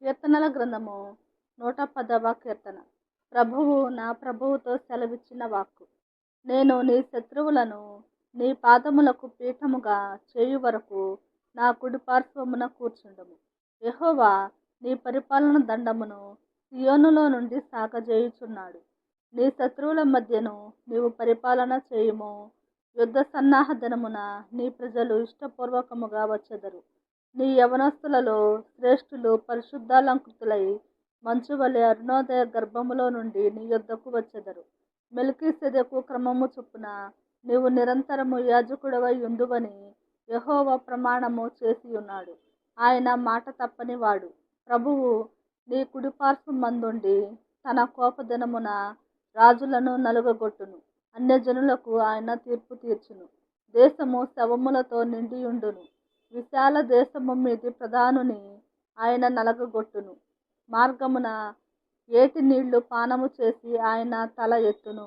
కీర్తనల గ్రంథము 110వ కీర్తన. ప్రభువు నా ప్రభువుతో సెలవిచ్చిన వాక్కు. నేను నీ శత్రువులను నీ పాదములకు పీఠముగా చేయు వరకు నా కుడి పార్శ్వమున కూర్చుండుము. యెహోవా నీ పరిపాలన దండమును సియోనులో నుండి సాగజేయుచున్నాడు. నీ శత్రువుల మధ్యను నీవు పరిపాలన చేయుము. యుద్ధ సన్నాహ దినమున నీ ప్రజలు ఇష్టపూర్వకముగా వచ్చెదరు. నీ యవనస్తులలో శ్రేష్ఠులు పరిశుద్ధాలంకృతులై మంచువలె అరుణోదయ గర్భములో నుండి నీ యొద్దకు వచ్చెదరు. మెల్కీసెదెకు క్రమము చొప్పున నీవు నిరంతరము యాజకుడవై యుందువని యెహోవా ప్రమాణము చేసియున్నాడు. ఆయన మాట తప్పని వాడు. ప్రభువు నీ కుడిపార్శ్వమందుండి తన కోపదినమున రాజులను నలుగగొట్టును. అన్యజనులకు ఆయన తీర్పు తీర్చును. దేశము శవములతో నిండియుండును. విశాల దేశము మీది ప్రధానుని ఆయన నలగగొట్టును. మార్గమున ఏటి నీళ్లు పానము చేసి ఆయన తల ఎత్తును.